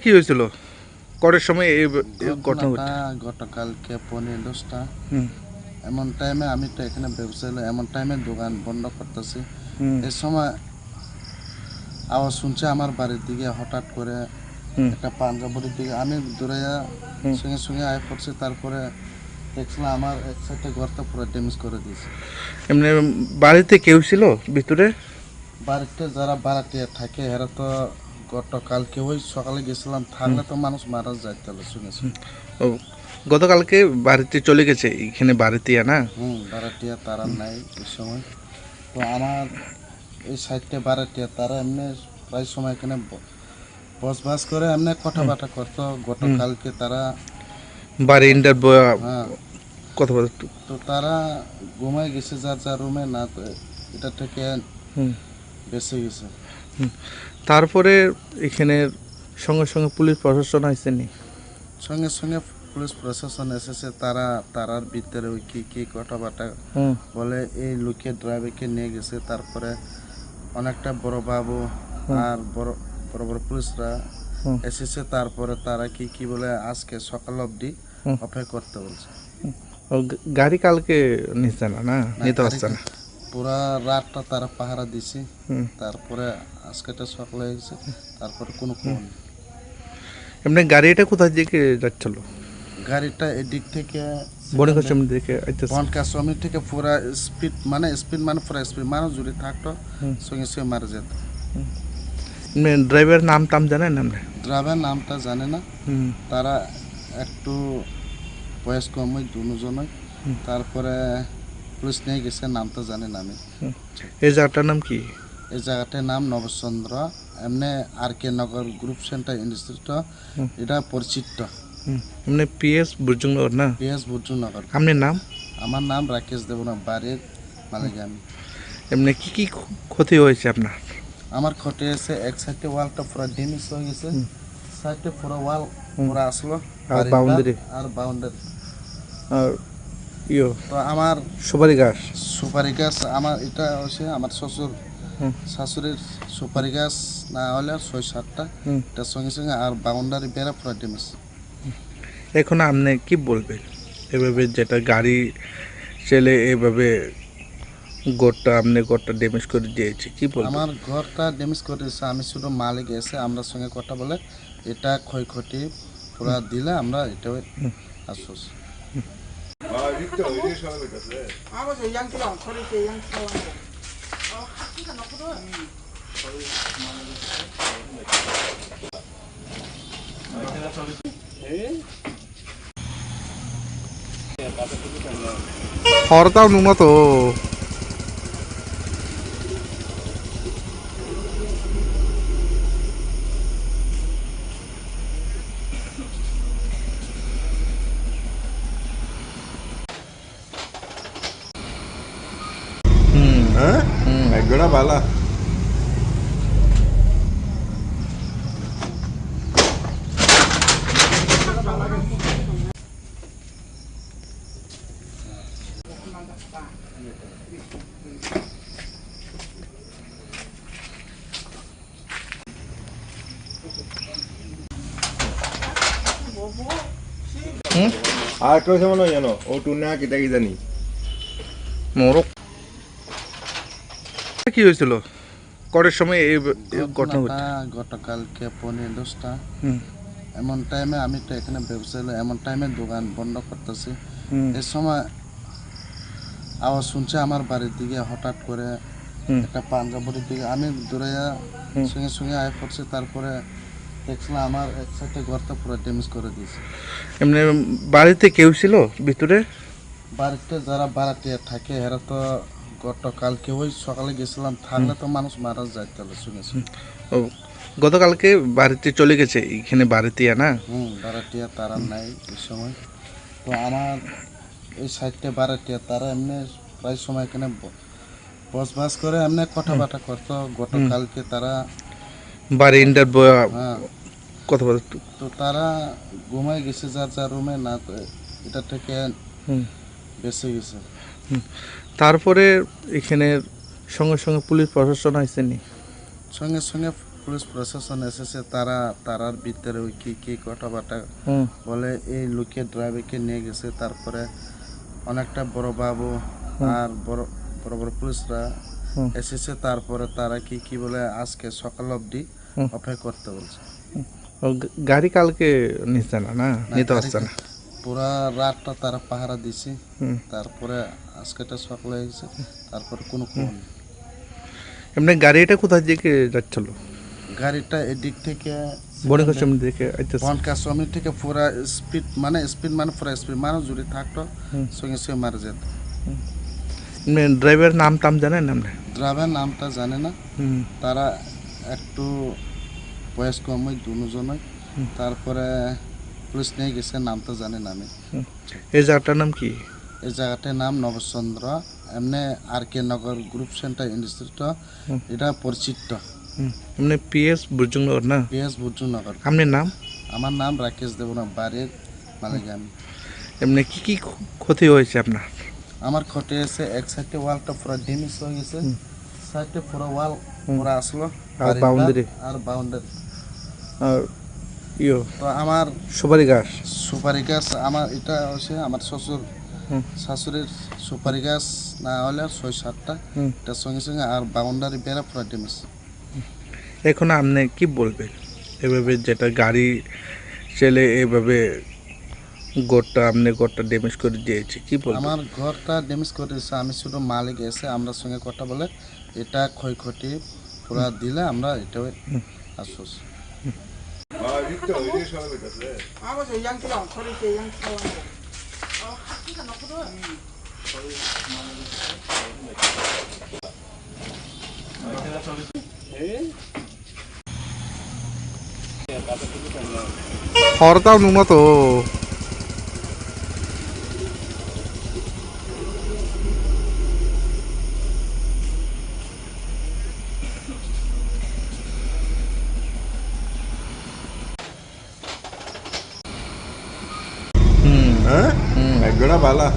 কি হয়েছিল কটার সময় এই ঘটনা ঘটে? গতকালকে 10:30 হুম এমন টাইমে আমি তো এখানে ব্যবসায়ী, এমন টাইমে দোকান বন্ধ করতেছি। হুম এই সময় আওয়াজ শুনছে আমার বাড়ির দিকে, হঠাৎ করে হুম একটা পাঞ্জাবের দিকে আমি দূরে হুম। সঙ্গে সঙ্গে আয় পড়ছি। তারপরে দেখছিলাম আমার এক সাইডে ঘরটা পুরো ড্যামেজ করে দিয়েছে। এমনি বাড়িতে কেউ ছিল ভিতরে? বাড়িতে যারা ভাড়াটিয়া থাকে এরা তো গতকালকে ওই সকালে গেছিলাম, থাকলে তো মানুষ মারা যায় তাহলে শুনেছি। ও, গতকালকে বাড়িতে চলে গেছে এখানে বাড়িতে না? ভাড়াটিয়া তারা নাই এই সময়। তো আমার এই সাইডটা ভাড়াটিয়া তারা এমনি প্রায় সময় এখানে বসবাস করে, এমনি কথাবার্তা করতো। গতকালকে তারা বাড়ি ইন্টার হ্যাঁ, কথা বলে একটু। তো তারা ঘুমায় গেছে যার যার রুমে, না তো এটা থেকে হুম বেঁচে গেছে। হুম। তারপরে এখানে সঙ্গে সঙ্গে পুলিশ প্রশাসন আসেনি? সঙ্গে সঙ্গে পুলিশ প্রশাসন এসেছে। তারা তারার ভিতরে ওই কি কথাবার্তা হুম বলে এই লোকে ড্রাইভারকে নিয়ে গেছে। তারপরে অনেকটা বড় বাবু আর বড় বড় বড় পুলিশরা হুম এসেছে। তারপরে তারা কি বলে আজকে সকাল অবধি হুম। অপেক্ষা করতে বলছে। ও, গাড়ি কালকে নিচ্ছে না না নিতে পারছে না? পুরা রাতটা তারা পাহারা দিছে। হুম। তারপরে আজকেটা সকালে হয়ে গেছে, তারপরে কোনো খবর নেই। এমনি গাড়িটা কোথায় দিকে যাচ্ছিল? গাড়িটা এদিক থেকে বনিকাশ্রম দিকে আইতেছে? বনকাশ্রমী থেকে পুরা স্পিড মানে পুরা স্পিড, মানুষ যদি থাকতো সঙ্গে সঙ্গে মারা যেত। ড্রাইভারের নাম টাম জানেন আপনি? ড্রাইভার নামটা জানে না। হুম তারা একটু বয়স কম হয় দুজনই। তারপরে পুলিশ নিয়ে গেছে, নামটা জানি না আমি। এই জায়গাটার নাম কি? এই জায়গাটার নাম নবচন্দ্র, এমনি আর কে নগর গ্রুপ সেন্টার ইনস্টিটিউট, এটা পরিচিত। এমনি পিএস বুর্জুনগর না? পিএস বুর্জুনগর। আপনার নাম? আমার নাম রাকেশ দেবনা, বাড়ির মালিক আমি। এমনি কি ক্ষতি হয়েছে আপনার? আমার ক্ষতি হয়েছে, এক সাইডে ওয়ালটা পুরো ড্যামেজ হয়ে গেছে, সাইডে পুরো ওয়াল পুরো আসলো, আর বাউন্ডারি? আর বাউন্ডারি। আর ইয়ো তো আমার সুপারি গাছ? সুপারি গাছ, আমার এটা হচ্ছে আমার শ্বশুর হুম শাশুড়ির সুপারি গাছ, না হলে 6-7টা হুম। এটার সঙ্গে সঙ্গে, আর বাউন্ডারি বেড়া পুরো ড্যামেজ। এখন আপনি কি বলবেন এভাবে যেটা গাড়ি চলে এভাবে গড়টা ড্যামেজ করে দিয়েছে, কি বলবেন? আমার ঘরটা ড্যামেজ করে দিয়েছে, আমি শুধু মালিক এসে আমরা সঙ্গে কথা বলে এটা ক্ষয়ক্ষতি পুরা দিলে আমরা এটা আশ্বাস। হরতাও নুমা তো একজোড়া বালা আর কেউ যেমন জানো ও টুনা কেটা কি জানি মোরক কি হয়েছিল কটার সময় এই ঘটনা ঘটে? গতকালকে 10:30 হুম এমন টাইমে আমি তো এখানে ব্যবসায়ী, এমন টাইমে দোকান বন্ধ করতেছি। হুম এই সময় আওয়াজ শুনছে আমার বাড়ির দিকে, হঠাৎ করে একটা পাঞ্জাবের দিকে আমি দূরে সঙ্গে সঙ্গে আয় পড়ছি। তারপরে দেখছিলাম আমার এক সাইডে ঘরটা পুরো ড্যামেজ করে দিয়েছে। এমনি বাড়িতে কেউ ছিল ভিতরে? বাড়িতে যারা ভাড়াটিয়া থাকে এরা তো গতকালকে ওই সকালে গেছিলাম, থাকলে তো মানুষ মারা যায় তাহলে শুনেছি। ও, গতকালকে বাড়িতে চলে গেছে এখানে বাড়িতে না? ভাড়াটিয়া তারা নাই এই সময়। তো আমার এই সাইডটা ভাড়াটিয়া তারা এমনি প্রায় সময় এখানে বসবাস করে, এমনি কথাবার্তা করতো। গতকালকে তারা বাড়ি ইন্টার হ্যাঁ, কথা বলে একটু। তো তারা ঘুমায় গেছে যার যার রুমে, না তো এটা থেকে হুম বেঁচে গেছে। তারপরে এখানে সঙ্গে সঙ্গে পুলিশ প্রশাসন আসেনি? সঙ্গে সঙ্গে পুলিশ প্রশাসন এসেছে, তারার ভিতরে ওই কি কথাবার্তা হুম বলে এই লোকে ড্রাইভারকে নিয়ে গেছে। তারপরে অনেকটা বড় বাবু আর বড় বড় পুলিশরা হুম। এসেছে। তারপরে তারা কি বলে আজকে সকাল অবধি হুম। অপেক্ষা করতে বলছে। ও গাড়ি কালকে নিচ্ছে না নিতে আসছে না। পুরা রাতটা তারা পাহারা দিছে। হুম। তারপরে আজকেটা সকালে এসেছে, তারপরে কোনো খবর নেই। এমনি গাড়িটা কোথায় দিকে যাচ্ছিল? গাড়িটা এদিক থেকে বনিকাশ্রম দিকে আইতেছে। বনকাশ্রমী থেকে পুরা স্পিড মানে পুরা স্পিড মানুষ জুড়ে থাকতো, সঙ্গে সঙ্গে মারা যেত। এমনি ড্রাইভার নাম টাম জানেন আপনি? ড্রাইভার নামটা জানে না, হুম তারা একটু বয়স কম হয় দুজনই। তারপরে পুলিশ নিয়ে গেছে, নামটা জানি না আমি। এই জায়গাটার নাম কি? এই জায়গাটার নাম নবচন্দ্র, এমনি আর কে নগর গ্রুপ সেন্টার ইনস্টিটিউট, এটা পরিচিত। এমনি পিএস বুর্জুনগর না? পিএস বুর্জুনগর। আপনার নাম? আমার নাম রাকেশ দেবনা, বাড়ির মালিক আমি। এমনি কি ক্ষতি হয়েছে আপনার? আমার ক্ষতি হয়েছে, এক সাইডে ওয়ালটা পুরো ড্যামেজ হয়ে গেছে, সাইডে পুরো ওয়াল পুরো আসলো, আর বাউন্ডারি? আর বাউন্ডারি। আর তো আমার সুপারি গাছ? সুপারি গাছ, আমার এটা হচ্ছে আমার হুম। শাশুড়ির সুপারি গাছ না হলে 6-7টা, হুম। এটার সঙ্গে সঙ্গে আর বাউন্ডারি বেড়া পুরো ড্যামেজ। এখন আপনি কি বলবেন এভাবে যেটা গাড়ি চলে এভাবে গোটটা ড্যামেজ করে দিয়েছে, কি বলবেন? আমার ঘরটা ড্যামেজ করে দিয়েছে, আমি শুধু মালিক এসে আমরা সঙ্গে কথা বলে এটা ক্ষয়ক্ষতি পুরা দিলে আমরা এটা আশ্বাস। হরতাল নুমা তো হ্যাঁ এক জোড়া বালা